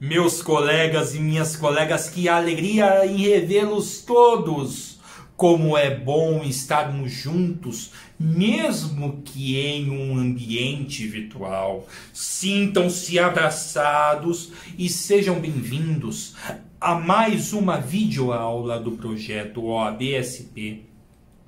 Meus colegas e minhas colegas, que alegria em revê-los todos! Como é bom estarmos juntos, mesmo que em um ambiente virtual. Sintam-se abraçados e sejam bem-vindos a mais uma videoaula do projeto OAB-SP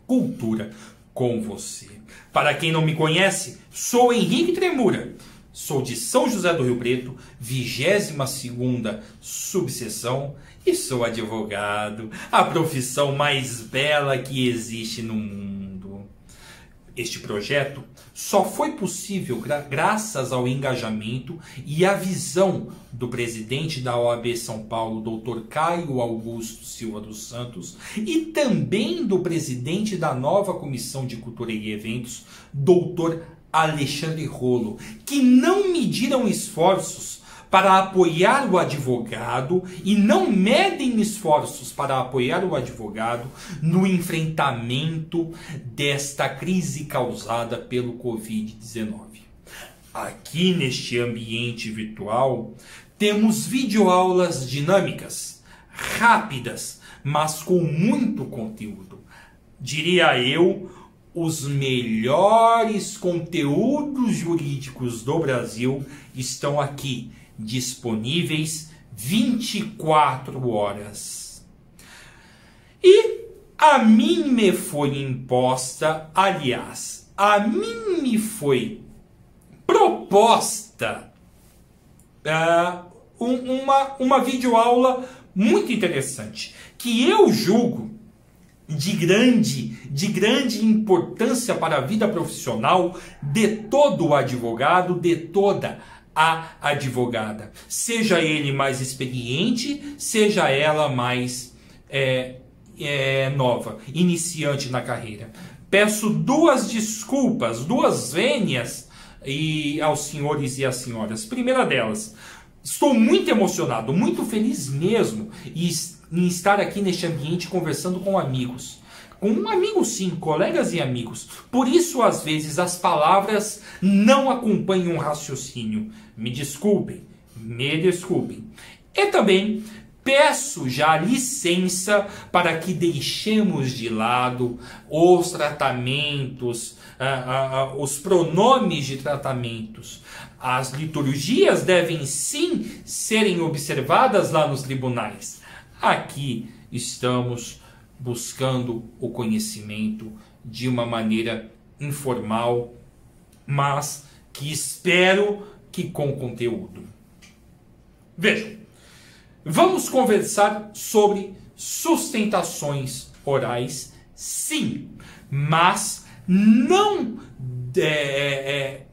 Cultura com você. Para quem não me conhece, sou Henrique Tremura. Sou de São José do Rio Preto, 22ª subseção, e sou advogado, a profissão mais bela que existe no mundo. Este projeto só foi possível graças ao engajamento e à visão do presidente da OAB São Paulo, Dr. Caio Augusto Silva dos Santos, e também do presidente da nova Comissão de Cultura e Eventos, Dr. Alexandre Rolo, que não mediram esforços para apoiar o advogado e não medem esforços para apoiar o advogado no enfrentamento desta crise causada pelo Covid-19. Aqui neste ambiente virtual, temos videoaulas dinâmicas, rápidas, mas com muito conteúdo. Diria eu, os melhores conteúdos jurídicos do Brasil estão aqui, disponíveis 24 horas. E a mim me foi imposta, aliás, a mim me foi proposta uma videoaula muito interessante, que eu julgo de grande importância para a vida profissional de todo o advogado, de toda a advogada. Seja ele mais experiente, seja ela mais nova, iniciante na carreira. Peço duas desculpas, duas vênias aos senhores e às senhoras. Primeira delas, estou muito emocionado, muito feliz mesmo em estar aqui neste ambiente conversando com amigos. Com amigos sim, colegas e amigos. Por isso, às vezes, as palavras não acompanham o raciocínio. Me desculpem, me desculpem. E também peço já licença para que deixemos de lado os tratamentos, os pronomes de tratamentos. As liturgias devem sim serem observadas lá nos tribunais. Aqui estamos buscando o conhecimento de uma maneira informal, mas que espero que com conteúdo. Vejam, vamos conversar sobre sustentações orais, sim, mas não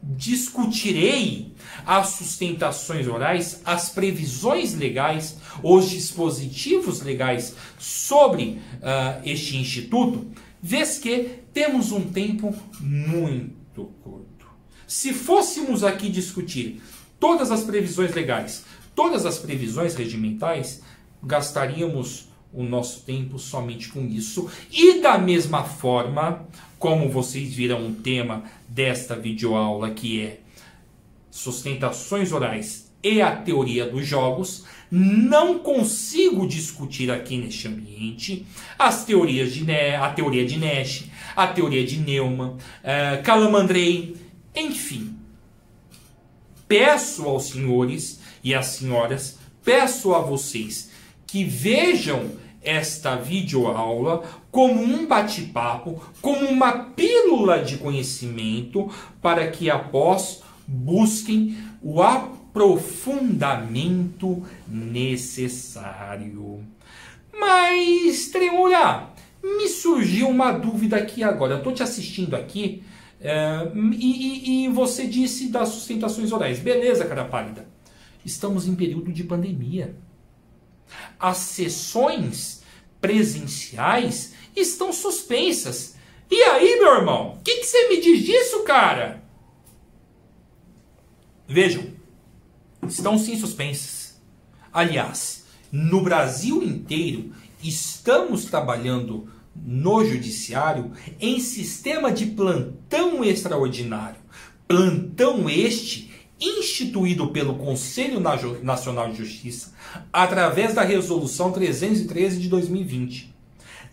discutirei as sustentações orais, as previsões legais, os dispositivos legais sobre este instituto, vez que temos um tempo muito curto. Se fôssemos aqui discutir todas as previsões legais, todas as previsões regimentais, gastaríamos o nosso tempo somente com isso. E da mesma forma, como vocês viram o tema desta videoaula, que é sustentações orais e a teoria dos jogos, não consigo discutir aqui neste ambiente as teorias a teoria de Nash, a teoria de Neumann, Calamandrei, enfim. Peço aos senhores e às senhoras, peço a vocês que vejam esta videoaula como um bate-papo, como uma pílula de conhecimento, para que após busquem o aprofundamento necessário. Mas, Tremura, me surgiu uma dúvida aqui agora. Eu estou te assistindo aqui e você disse das sustentações orais. Beleza, cara pálida. Estamos em período de pandemia. As sessões presenciais estão suspensas. E aí, meu irmão? O que você me diz disso, cara? Vejam, estão sim suspensas. Aliás, no Brasil inteiro, estamos trabalhando no judiciário em sistema de plantão extraordinário. Plantão este instituído pelo Conselho Nacional de Justiça através da Resolução 313 de 2020.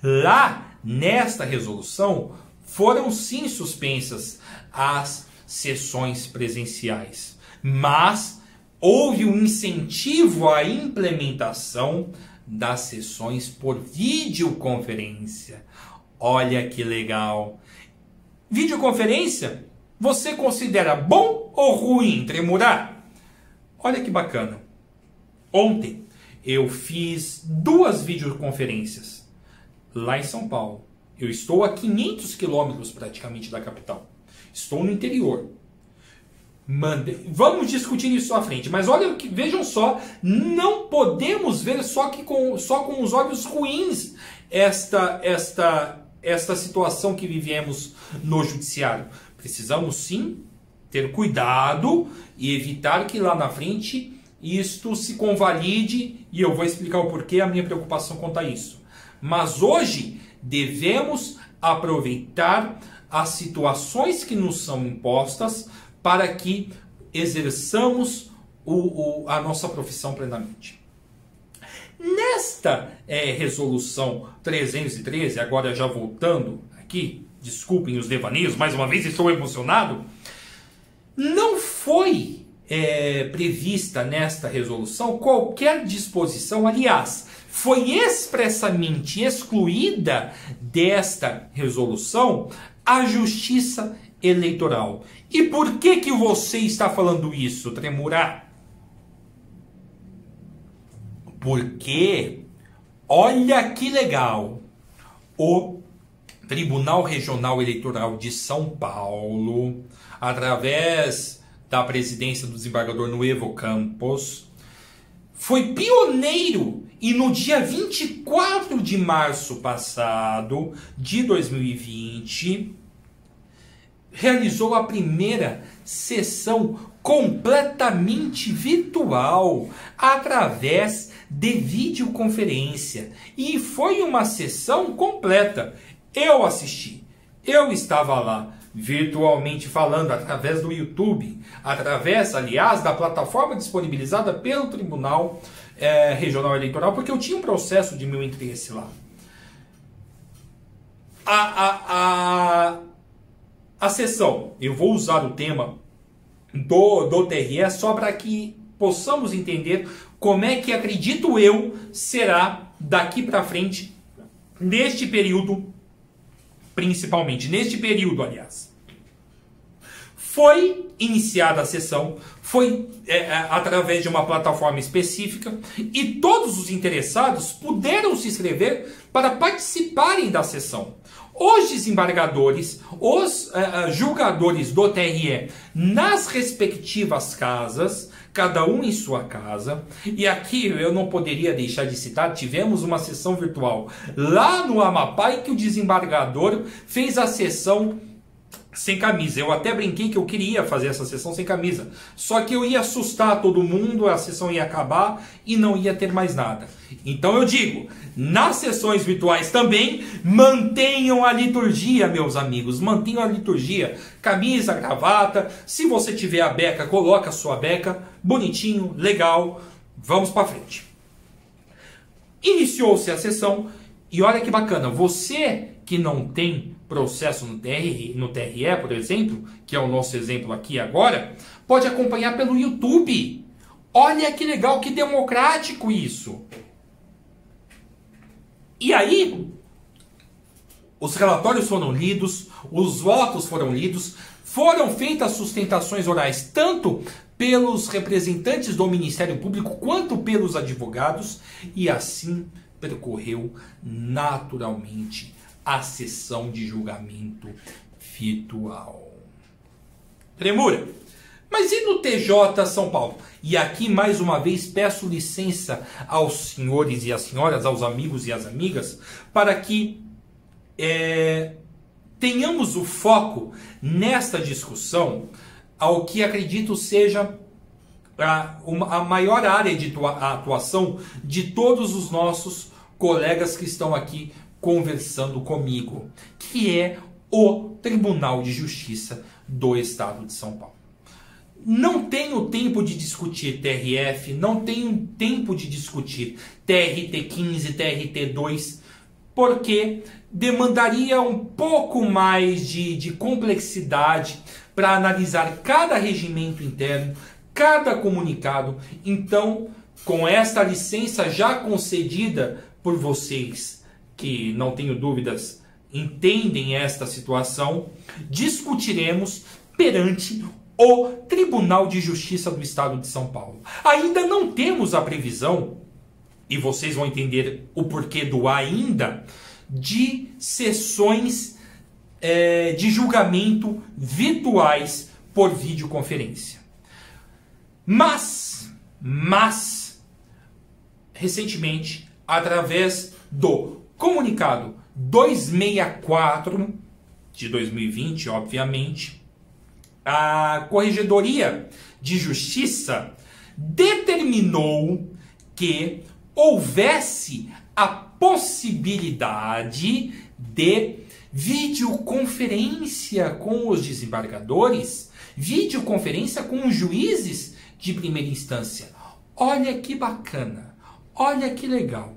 Lá, nesta resolução, foram sim suspensas as sessões presenciais, mas houve um incentivo à implementação das sessões por videoconferência. Olha que legal! Videoconferência, você considera bom ou ruim, Tremurá? Olha que bacana. Ontem eu fiz 2 videoconferências lá em São Paulo. Eu estou a 500 quilômetros praticamente da capital. Estou no interior. Vamos discutir isso à frente. Mas olha, vejam só, não podemos ver só com os olhos ruins esta situação que vivemos no judiciário. Precisamos sim ter cuidado e evitar que lá na frente isto se convalide, e eu vou explicar o porquê, a minha preocupação quanto a isso. Mas hoje devemos aproveitar as situações que nos são impostas para que exerçamos a nossa profissão plenamente. Nesta resolução 313, agora já voltando aqui, desculpem os devaneios, mais uma vez estou emocionado, não foi prevista nesta resolução qualquer disposição, aliás, foi expressamente excluída desta resolução a justiça eleitoral. E por que você está falando isso, Tremurá? Porque, olha que legal, o Tribunal Regional Eleitoral de São Paulo, através da presidência do desembargador Nuevo Campos, foi pioneiro e no dia 24 de março passado, de 2020, realizou a primeira sessão completamente virtual, através de videoconferência. E foi uma sessão completa. Eu assisti, eu estava lá, virtualmente falando, através do YouTube, através, aliás, da plataforma disponibilizada pelo Tribunal Regional Eleitoral, porque eu tinha um processo de meu interesse lá. A sessão, eu vou usar o tema do TRE só para que possamos entender como é que, acredito eu, será daqui para frente, neste período, principalmente, neste período, aliás. Foi iniciada a sessão, foi através de uma plataforma específica, e todos os interessados puderam se inscrever para participarem da sessão. Os desembargadores, os julgadores do TRE nas respectivas casas, cada um em sua casa, e aqui eu não poderia deixar de citar, tivemos uma sessão virtual lá no Amapá em que o desembargador fez a sessão sem camisa. Eu até brinquei que eu queria fazer essa sessão sem camisa, só que eu ia assustar todo mundo, a sessão ia acabar e não ia ter mais nada. Então eu digo, nas sessões virtuais também, mantenham a liturgia, meus amigos, mantenham a liturgia, camisa, gravata, se você tiver a beca, coloca a sua beca, bonitinho, legal, vamos para frente. Iniciou-se a sessão e olha que bacana, você que não tem processo no TRE, por exemplo, que é o nosso exemplo aqui agora, pode acompanhar pelo YouTube. Olha que legal, que democrático isso. E aí, os relatórios foram lidos, os votos foram lidos, foram feitas sustentações orais, tanto pelos representantes do Ministério Público, quanto pelos advogados, e assim percorreu naturalmente a sessão de julgamento virtual. Tremura! Mas e no TJ São Paulo? E aqui, mais uma vez, peço licença aos senhores e às senhoras, aos amigos e às amigas, para que tenhamos o foco nesta discussão ao que acredito seja a maior área de atuação de todos os nossos colegas que estão aqui conversando comigo, que é o Tribunal de Justiça do Estado de São Paulo. não tenho tempo de discutir TRF, não tenho tempo de discutir TRT15, TRT2, porque demandaria um pouco mais de complexidade para analisar cada regimento interno, cada comunicado. Então, com esta licença já concedida por vocês, que não tenho dúvidas, entendem esta situação, discutiremos perante o Tribunal de Justiça do Estado de São Paulo. Ainda não temos a previsão, e vocês vão entender o porquê do ainda, de sessões de julgamento virtuais por videoconferência. Mas, recentemente, através do comunicado 264 de 2020, obviamente, a Corregedoria de Justiça determinou que houvesse a possibilidade de videoconferência com os desembargadores, videoconferência com os juízes de primeira instância. Olha que bacana, olha que legal.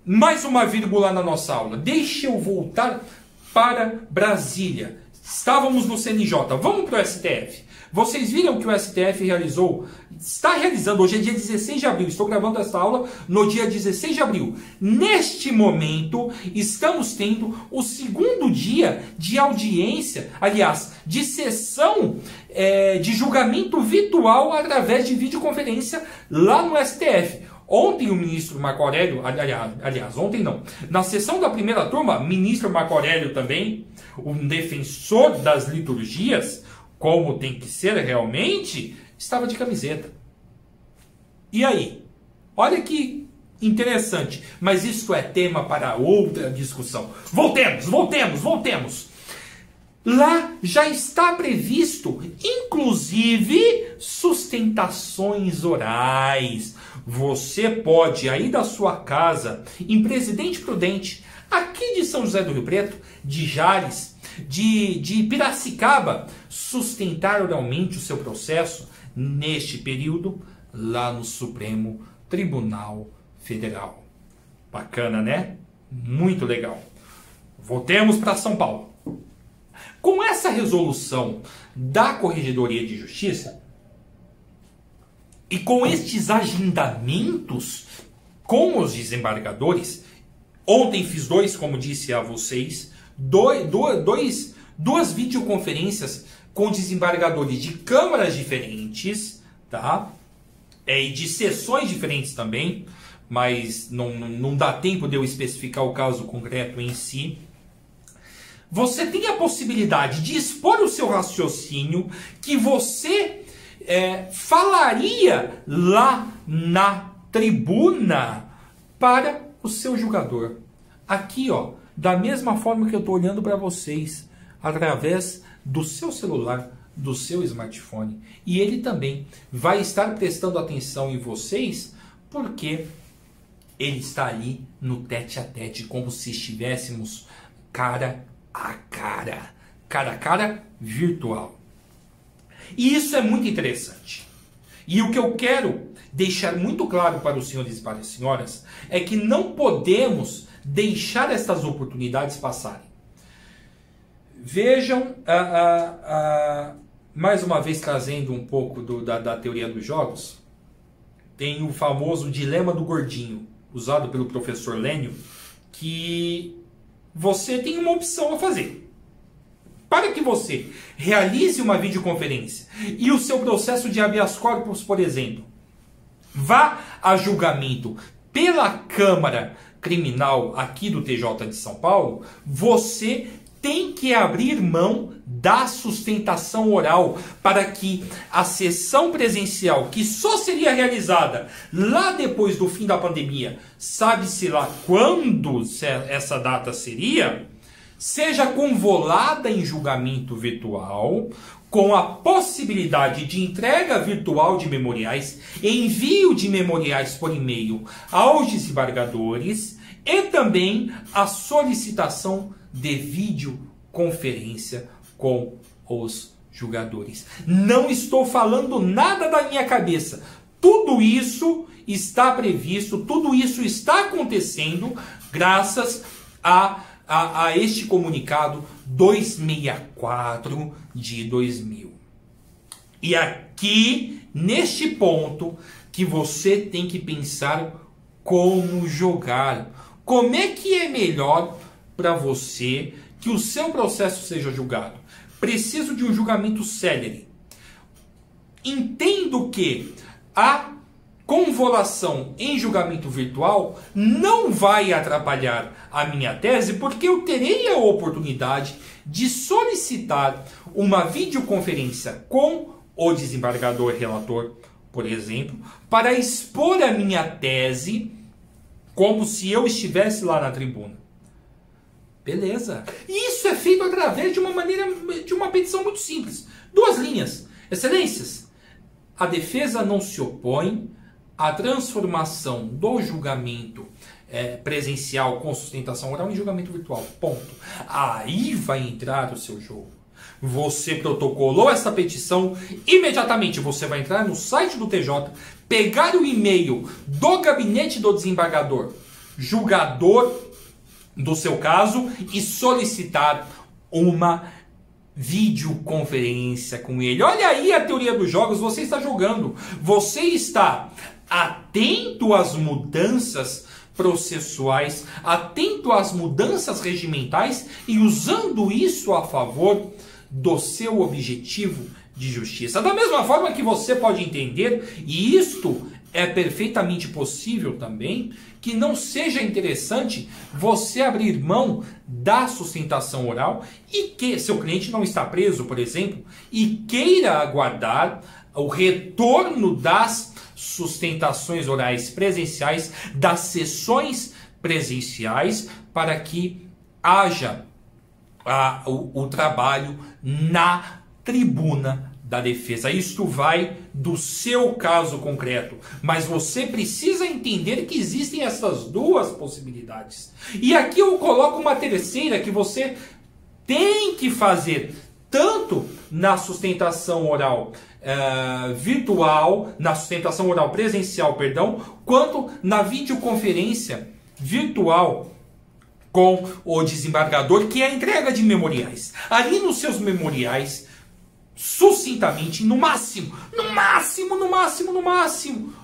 Mais uma vírgula na nossa aula. Deixa eu voltar para Brasília. Estávamos no CNJ, vamos para o STF. Vocês viram que o STF está realizando, hoje é dia 16 de abril, estou gravando esta aula no dia 16 de abril. Neste momento, estamos tendo o segundo dia de audiência, aliás, de sessão de julgamento virtual através de videoconferência lá no STF. Ontem o ministro Marco Aurélio, aliás, ontem não, na sessão da primeira turma, ministro Marco Aurélio também, um defensor das liturgias, como tem que ser realmente, estava de camiseta. E aí? Olha que interessante, mas isso é tema para outra discussão. Voltemos. Lá já está previsto, inclusive, sustentações orais. Você pode, aí da sua casa, em Presidente Prudente, aqui de São José do Rio Preto, de Jales, de Piracicaba, sustentar oralmente o seu processo neste período lá no Supremo Tribunal Federal. Bacana, né? Muito legal. Voltemos para São Paulo. Com essa resolução da Corregedoria de Justiça e com estes agendamentos com os desembargadores, ontem fiz dois, como disse a vocês, duas videoconferências com desembargadores de câmaras diferentes, tá? E de sessões diferentes também, mas não dá tempo de eu especificar o caso concreto em si. Você tem a possibilidade de expor o seu raciocínio que você falaria lá na tribuna para o seu julgador. Aqui, ó, da mesma forma que eu estou olhando para vocês, através do seu celular, do seu smartphone. E ele também vai estar prestando atenção em vocês, porque ele está ali no tete-a-tete, como se estivéssemos cara a cara virtual. E isso é muito interessante. E o que eu quero deixar muito claro para os senhores e para as senhoras é que não podemos deixar estas oportunidades passarem. Vejam, mais uma vez trazendo um pouco da teoria dos jogos, tem o famoso dilema do gordinho, usado pelo professor Lênio, que você tem uma opção a fazer. Para que você realize uma videoconferência e o seu processo de habeas corpus, por exemplo, vá a julgamento pela Câmara Criminal aqui do TJ de São Paulo, você tem que abrir mão da sustentação oral para que a sessão presencial, que só seria realizada lá depois do fim da pandemia, sabe-se lá quando essa data seja convolada em julgamento virtual, com a possibilidade de entrega virtual de memoriais, envio de memoriais por e-mail aos desembargadores e também a solicitação de videoconferência com os julgadores. Não estou falando nada da minha cabeça. Tudo isso está previsto, tudo isso está acontecendo graças a este comunicado 264 de 2000. E aqui, neste ponto, que você tem que pensar como jogar. Como é que é melhor para você que o seu processo seja julgado? Preciso de um julgamento célere. Entendo que a convolução em julgamento virtual não vai atrapalhar a minha tese, porque eu terei a oportunidade de solicitar uma videoconferência com o desembargador relator, por exemplo, para expor a minha tese como se eu estivesse lá na tribuna. Beleza. E isso é feito através de uma petição muito simples. 2 linhas. Excelências, a defesa não se opõe à transformação do julgamento presencial com sustentação oral em julgamento virtual. Ponto. Aí vai entrar o seu jogo. Você protocolou essa petição, imediatamente você vai entrar no site do TJ, pegar o e-mail do gabinete do desembargador, julgador do seu caso, e solicitar uma videoconferência com ele. Olha aí a teoria dos jogos, você está jogando, você está atento às mudanças processuais, atento às mudanças regimentais e usando isso a favor do seu objetivo de justiça. Da mesma forma que você pode entender, e isto é perfeitamente possível também, que não seja interessante você abrir mão da sustentação oral e que seu cliente não está preso, por exemplo, e queira aguardar o retorno das sustentações orais presenciais, das sessões presenciais, para que haja o trabalho na tribuna da defesa. Isto vai do seu caso concreto, mas você precisa entender que existem essas 2 possibilidades. E aqui eu coloco uma terceira que você tem que fazer tanto na sustentação oral virtual, na sustentação oral presencial, perdão, quanto na videoconferência virtual com o desembargador, que é a entrega de memoriais. Ali nos seus memoriais, sucintamente, no máximo,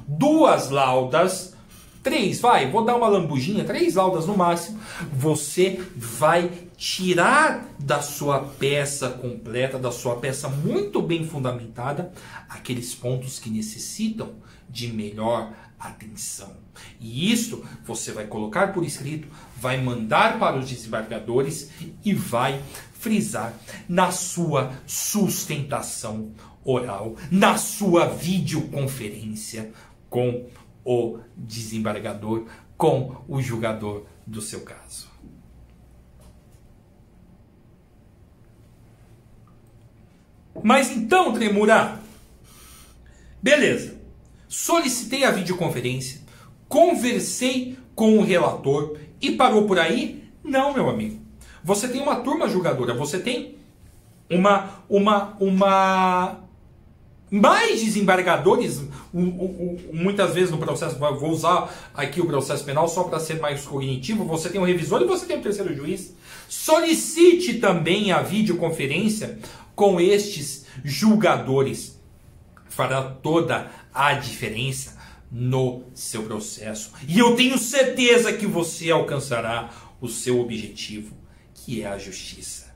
2 laudas, 3, vou dar uma lambujinha, 3 laudas no máximo, você vai tirar da sua peça completa, da sua peça muito bem fundamentada, aqueles pontos que necessitam de melhor atenção. E isso você vai colocar por escrito, vai mandar para os desembargadores e vai frisar na sua sustentação oral, na sua videoconferência com o desembargador, com o julgador do seu caso. Mas então, Tremura, beleza, solicitei a videoconferência, conversei com o relator e parou por aí? Não, meu amigo. Você tem uma turma julgadora, você tem mais desembargadores, muitas vezes no processo, vou usar aqui o processo penal só para ser mais cognitivo, você tem um revisor e você tem um terceiro juiz. Solicite também a videoconferência com estes julgadores. Fará toda a diferença no seu processo. E eu tenho certeza que você alcançará o seu objetivo, que é a justiça.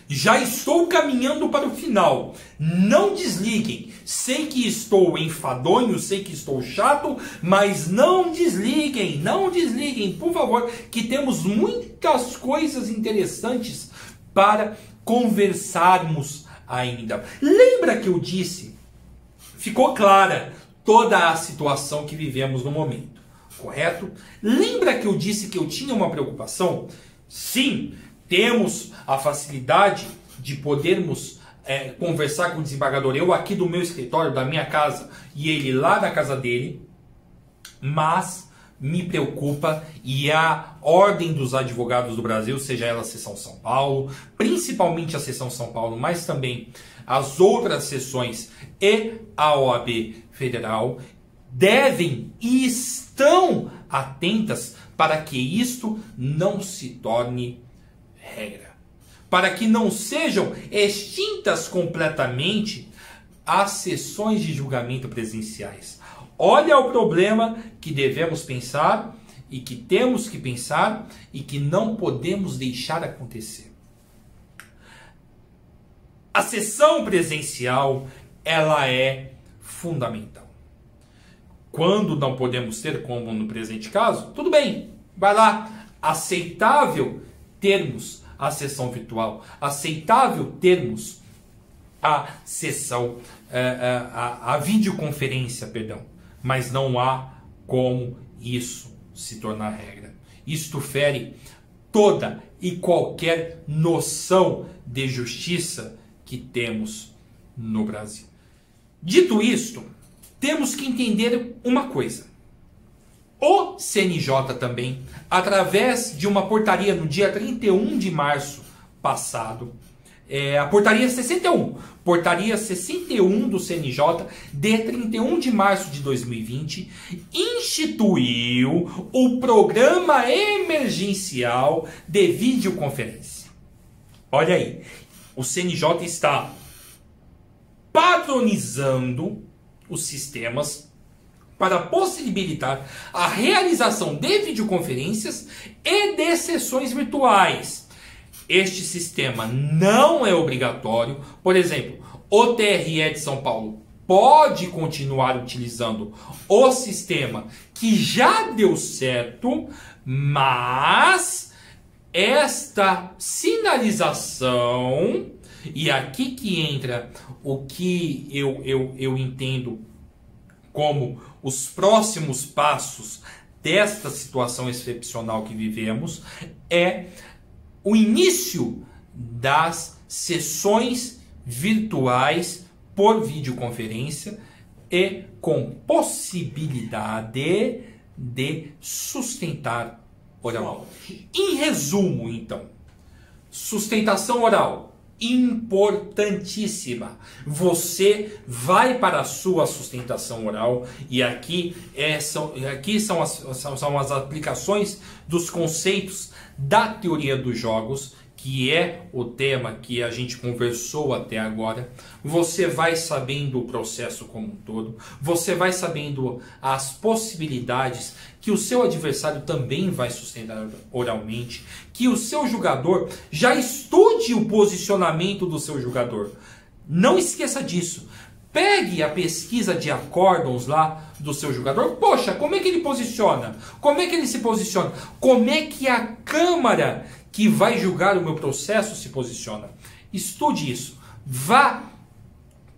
Já estou caminhando para o final. Não desliguem. Sei que estou enfadonho, sei que estou chato, mas não desliguem, não desliguem, por favor, que temos muitas coisas interessantes para conversarmos ainda. Lembra que eu disse? Ficou clara toda a situação que vivemos no momento, correto? Lembra que eu disse que eu tinha uma preocupação? Sim, temos a facilidade de podermos conversar com o desembargador, eu aqui do meu escritório, da minha casa, e ele lá da casa dele, mas me preocupa, e a Ordem dos Advogados do Brasil, seja ela a Seção São Paulo, principalmente a Seção São Paulo, mas também as outras seções e a OAB Federal, devem e estão atentas para que isto não se torne regra, para que não sejam extintas completamente as sessões de julgamento presenciais. Olha o problema que devemos pensar e que temos que pensar e que não podemos deixar acontecer. A sessão presencial, ela é fundamental. Quando não podemos ter, como no presente caso, tudo bem, vai lá. Aceitável termos a sessão virtual, aceitável termos a sessão, a videoconferência, perdão. Mas não há como isso se tornar regra. Isto fere toda e qualquer noção de justiça que temos no Brasil. Dito isto, temos que entender uma coisa. O CNJ também, através de uma portaria no dia 31 de março passado, a portaria 61. Portaria 61 do CNJ, de 31 de março de 2020, instituiu o Programa Emergencial de Videoconferência. Olha aí, o CNJ está padronizando os sistemas para possibilitar a realização de videoconferências e de sessões virtuais. Este sistema não é obrigatório. Por exemplo, o TRE de São Paulo pode continuar utilizando o sistema que já deu certo, mas esta sinalização, e aqui que entra o que eu entendo como os próximos passos desta situação excepcional que vivemos, é o início das sessões virtuais por videoconferência e com possibilidade de sustentar oralmente. Em resumo, então, sustentação oral importantíssima. Você vai para a sua sustentação oral e aqui são as aplicações dos conceitos da teoria dos jogos, que é o tema que a gente conversou até agora. Você vai sabendo o processo como um todo, você vai sabendo as possibilidades que o seu adversário também vai sustentar oralmente, que o seu jogador já estude o posicionamento do seu jogador. Não esqueça disso. Pegue a pesquisa de acórdons lá do seu jogador. Poxa, como é que ele posiciona? Como é que ele se posiciona? Como é que a câmara que vai julgar o meu processo se posiciona? Estude isso. Vá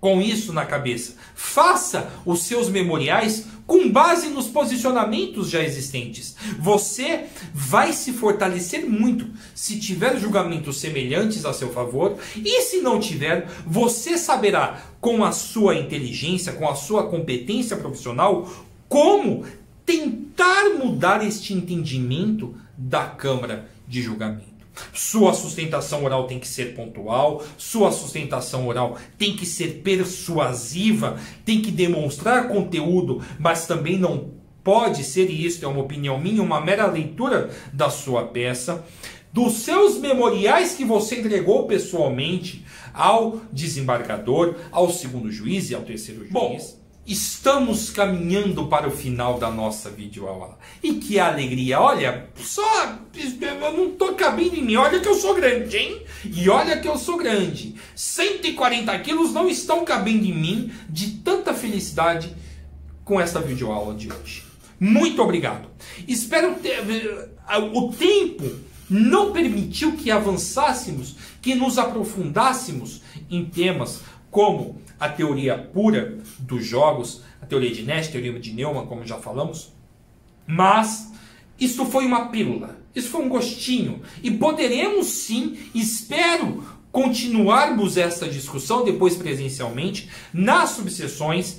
com isso na cabeça. Faça os seus memoriais com base nos posicionamentos já existentes. Você vai se fortalecer muito se tiver julgamentos semelhantes a seu favor, e se não tiver, você saberá com a sua inteligência, com a sua competência profissional, como tentar mudar este entendimento da Câmara de Julgamento. Sua sustentação oral tem que ser pontual, sua sustentação oral tem que ser persuasiva, tem que demonstrar conteúdo, mas também não pode ser, e isso é uma opinião minha, uma mera leitura da sua peça, dos seus memoriais que você entregou pessoalmente ao desembargador, ao segundo juiz e ao terceiro juiz. Bom, estamos caminhando para o final da nossa videoaula. E que alegria! Olha, eu não estou cabendo em mim. Olha que eu sou grande, hein? E olha que eu sou grande. 140 quilos não estão cabendo em mim de tanta felicidade com esta videoaula de hoje. Muito obrigado. Espero ter... O tempo não permitiu que avançássemos, que nos aprofundássemos em temas como a teoria pura dos jogos, a teoria de Nash, a teoria de Neumann, como já falamos. Mas isso foi uma pílula, isso foi um gostinho. E poderemos sim, espero, continuarmos essa discussão depois presencialmente, nas subseções,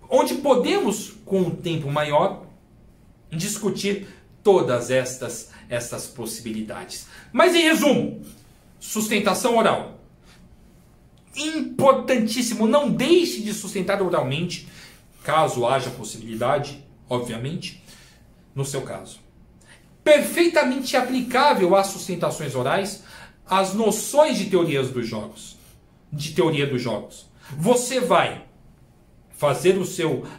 onde podemos, com um tempo maior, discutir todas estas possibilidades. Mas em resumo, sustentação oral. Importantíssimo, não deixe de sustentar oralmente, caso haja possibilidade, obviamente, no seu caso. Perfeitamente aplicável às sustentações orais, as noções de teoria dos jogos. Você vai fazer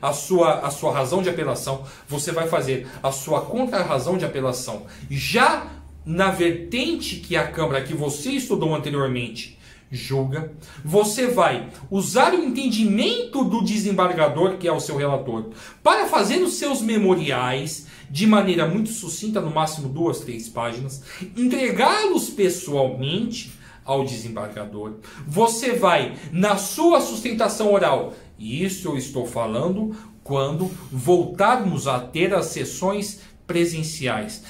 a sua razão de apelação, você vai fazer a sua contra-razão de apelação, já na vertente que a Câmara que você estudou anteriormente julga. Você vai usar o entendimento do desembargador, que é o seu relator, para fazer os seus memoriais de maneira muito sucinta, no máximo 2, 3 páginas, entregá-los pessoalmente ao desembargador. Você vai, na sua sustentação oral, e isso eu estou falando quando voltarmos a ter as sessões presenciais,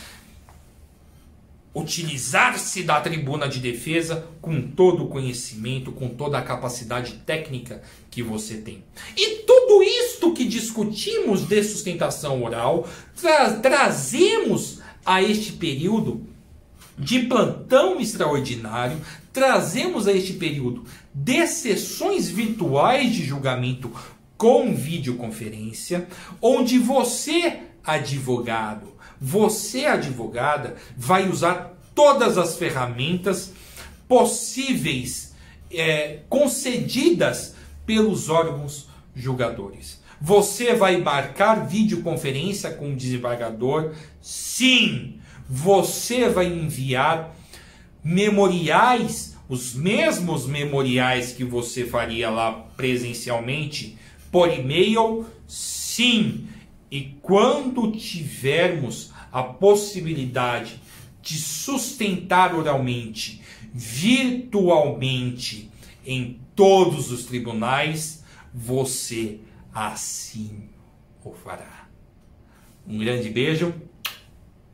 utilizar-se da tribuna de defesa com todo o conhecimento, com toda a capacidade técnica que você tem. E tudo isto que discutimos de sustentação oral, trazemos a este período de plantão extraordinário, trazemos a este período de sessões virtuais de julgamento com videoconferência, onde você, advogado, você, advogada, vai usar todas as ferramentas possíveis, concedidas pelos órgãos julgadores. Você vai marcar videoconferência com o desembargador? Sim! Você vai enviar memoriais, os mesmos memoriais que você faria lá presencialmente, por e-mail? Sim! E quando tivermos a possibilidade de sustentar oralmente, virtualmente, em todos os tribunais, você assim o fará. Um grande beijo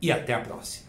e até a próxima.